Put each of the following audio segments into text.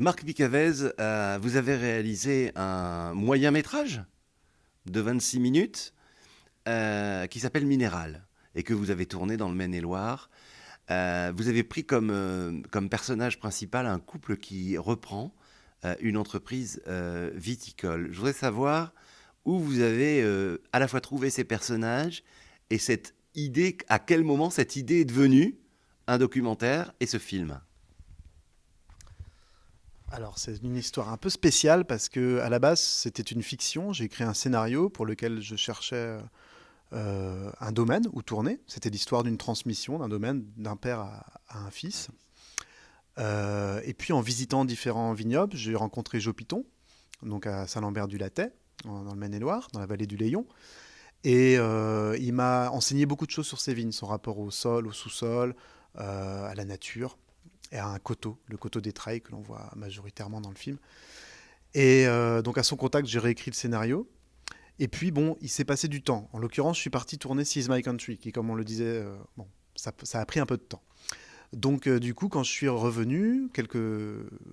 Marc Picavez, vous avez réalisé un moyen métrage de 26 minutes qui s'appelle Minéral et que vous avez tourné dans le Maine-et-Loire. Vous avez pris comme personnage principal un couple qui reprend une entreprise viticole. Je voudrais savoir où vous avez à la fois trouvé ces personnages et cette idée, à quel moment cette idée est devenue un documentaire et ce film. Alors, c'est une histoire un peu spéciale parce que à la base, c'était une fiction. J'ai écrit un scénario pour lequel je cherchais un domaine où tourner. C'était l'histoire d'une transmission d'un domaine d'un père à un fils. Et puis, en visitant différents vignobles, j'ai rencontré Jo Piton, donc à Saint-Lambert-du-Lattais, dans le Maine-et-Loire, dans la vallée du Layon. Et il m'a enseigné beaucoup de choses sur ses vignes, son rapport au sol, au sous-sol, à la nature et à un coteau, le coteau des Treilles que l'on voit majoritairement dans le film. Et donc à son contact, j'ai réécrit le scénario. Et puis bon, il s'est passé du temps. En l'occurrence, je suis parti tourner Seize My Country, qui comme on le disait, bon, ça a pris un peu de temps. Donc du coup, quand je suis revenu, quelques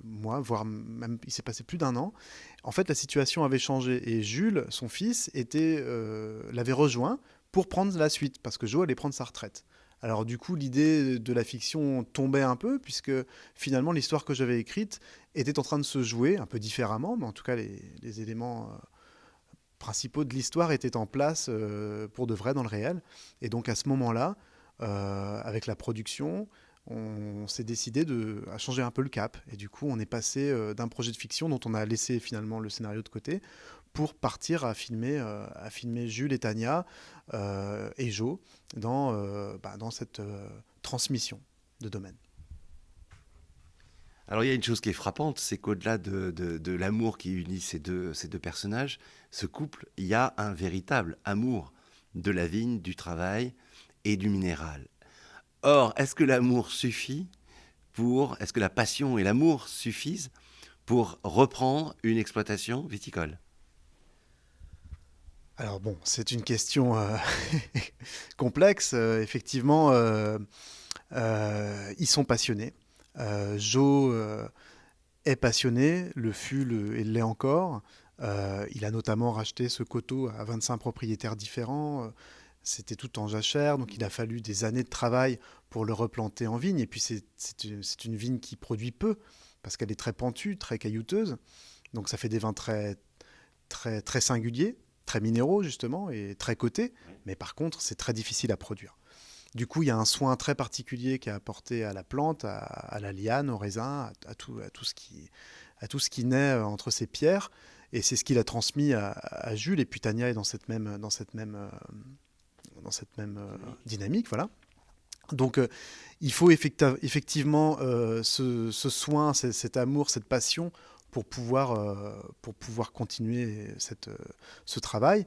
mois, voire même, il s'est passé plus d'un an, en fait, la situation avait changé. Et Jules, son fils, l'avait rejoint pour prendre la suite, parce que Joe allait prendre sa retraite. Alors du coup, l'idée de la fiction tombait un peu, puisque finalement, l'histoire que j'avais écrite était en train de se jouer, un peu différemment, mais en tout cas, les éléments principaux de l'histoire étaient en place pour de vrai dans le réel. Et donc à ce moment-là, avec la production, on s'est décidé à changer un peu le cap. Et du coup, on est passé d'un projet de fiction dont on a laissé finalement le scénario de côté pour partir à filmer Jules et Tania et Jo dans cette transmission de domaine. Alors il y a une chose qui est frappante, c'est qu'au-delà de l'amour qui unit ces deux personnages, ce couple, il y a un véritable amour de la vigne, du travail et du minéral. Or, est-ce que la passion et l'amour suffisent pour reprendre une exploitation viticole? Alors bon, c'est une question complexe. Effectivement, ils sont passionnés. Jo est passionné, le fut et l'est encore. Il a notamment racheté ce coteau à 25 propriétaires différents. C'était tout en jachère, donc il a fallu des années de travail pour le replanter en vigne. Et puis c'est une vigne qui produit peu, parce qu'elle est très pentue, très caillouteuse. Donc ça fait des vins très singuliers, très minéraux justement, et très cotés. Mais par contre, c'est très difficile à produire. Du coup, il y a un soin très particulier qui est apporté à la plante, à la liane, au raisin, à tout ce qui naît entre ces pierres. Et c'est ce qu'il a transmis à Jules. Et puis Tania est dans cette même dynamique. Voilà. Donc, il faut effectivement ce soin, cet amour, cette passion pour pouvoir continuer ce travail.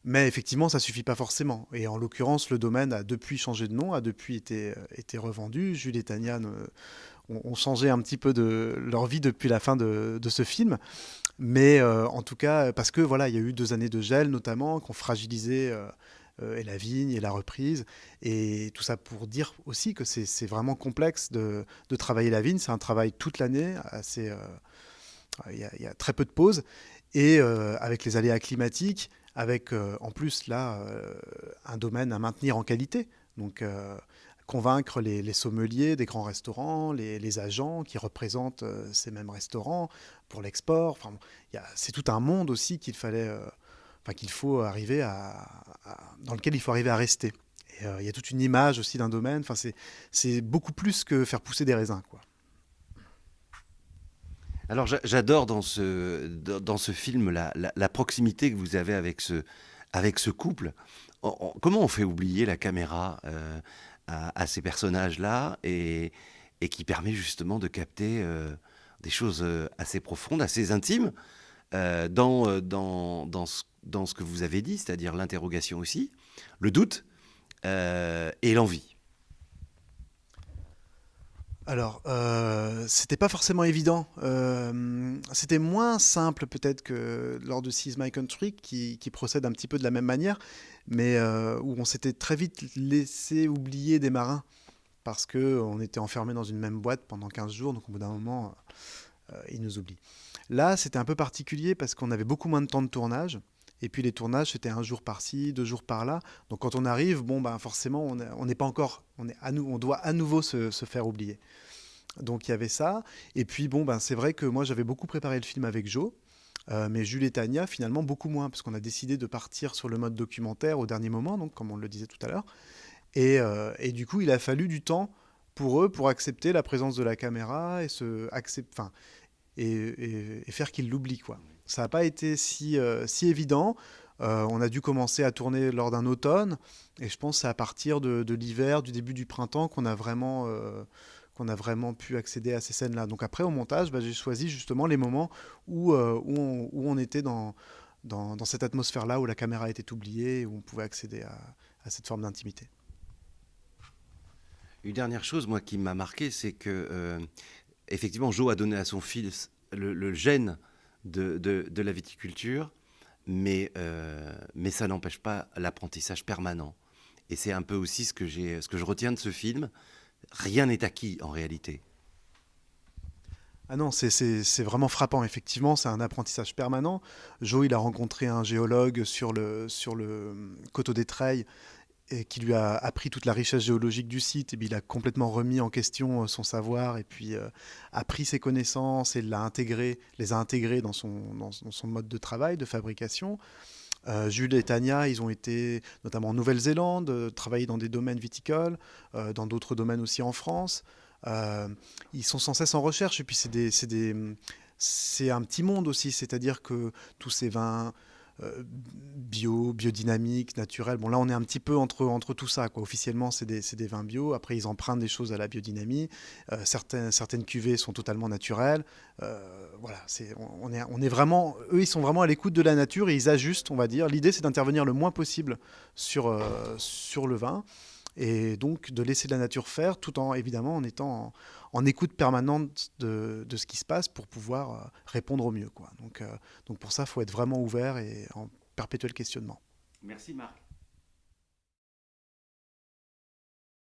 Mais effectivement, ça suffit pas forcément. Et en l'occurrence, le domaine a depuis changé de nom, a depuis été revendu. Jules et Tania ont changé un petit peu de leur vie depuis la fin de ce film. Mais en tout cas, parce que voilà, il y a eu 2 années de gel notamment, qui ont fragilisé et la vigne et la reprise. Et tout ça pour dire aussi que c'est vraiment complexe de travailler la vigne. C'est un travail toute l'année, il y a très peu de pauses. Et avec les aléas climatiques, avec en plus là un domaine à maintenir en qualité. Donc convaincre les sommeliers des grands restaurants, les agents qui représentent ces mêmes restaurants pour l'export. Enfin, c'est tout un monde aussi qu'il faut arriver dans lequel il faut arriver à rester. Et il y a toute une image aussi d'un domaine. Enfin, c'est beaucoup plus que faire pousser des raisins, quoi. Alors j'adore dans ce film la proximité que vous avez avec ce couple. Comment on fait oublier la caméra à ces personnages-là et qui permet justement de capter des choses assez profondes, assez intimes dans ce que vous avez dit, c'est-à-dire l'interrogation aussi, le doute et l'envie. Alors, c'était pas forcément évident. C'était moins simple peut-être que lors de Seize My Country, qui procède un petit peu de la même manière, mais où on s'était très vite laissé oublier des marins parce que on était enfermés dans une même boîte pendant 15 jours. Donc au bout d'un moment, ils nous oublient. Là, c'était un peu particulier parce qu'on avait beaucoup moins de temps de tournage. Et puis les tournages, c'était un jour par-ci, 2 jours par-là. Donc quand on arrive, bon, ben, forcément, on n'est pas encore, on doit à nouveau se faire oublier. Donc il y avait ça. Et puis bon, ben, c'est vrai que moi, j'avais beaucoup préparé le film avec Joe. Mais Jules et Tania, finalement, beaucoup moins, parce qu'on a décidé de partir sur le mode documentaire au dernier moment, donc comme on le disait tout à l'heure. Et du coup, il a fallu du temps pour eux pour accepter la présence de la caméra et faire qu'ils l'oublient, quoi. Ça n'a pas été si évident. On a dû commencer à tourner lors d'un automne, et je pense que c'est à partir de l'hiver, du début du printemps, qu'on a vraiment pu accéder à ces scènes-là. Donc après, au montage, bah, j'ai choisi justement les moments où on était dans cette atmosphère-là, où la caméra était oubliée, où on pouvait accéder à cette forme d'intimité. Une dernière chose, moi, qui m'a marqué, c'est que, effectivement, Joe a donné à son fils le gène de la viticulture, mais ça n'empêche pas l'apprentissage permanent. Et c'est un peu aussi ce que je retiens de ce film. Rien n'est acquis en réalité. Ah non, c'est vraiment frappant, effectivement, c'est un apprentissage permanent. Joe, il a rencontré un géologue sur le coteau des Treilles et qui lui a appris toute la richesse géologique du site. Et puis il a complètement remis en question son savoir et puis a pris ses connaissances et les a intégrées dans son mode de travail, de fabrication. Jules et Tania, ils ont été notamment en Nouvelle-Zélande, travaillé dans des domaines viticoles, dans d'autres domaines aussi en France. Euh, Ils sont sans cesse en recherche et puis c'est un petit monde aussi, c'est-à-dire que tous ces vins biodynamiques, naturels, bon là on est un petit peu entre tout ça, quoi. Officiellement c'est des vins bio, après ils empruntent des choses à la biodynamie, certaines cuvées sont totalement naturelles. Voilà, on est vraiment, eux ils sont vraiment à l'écoute de la nature et ils ajustent, on va dire. L'idée c'est d'intervenir le moins possible sur le vin et donc de laisser la nature faire tout en évidemment en étant en écoute permanente de ce qui se passe pour pouvoir répondre au mieux, quoi. Donc pour ça, il faut être vraiment ouvert et en perpétuel questionnement. Merci Marc.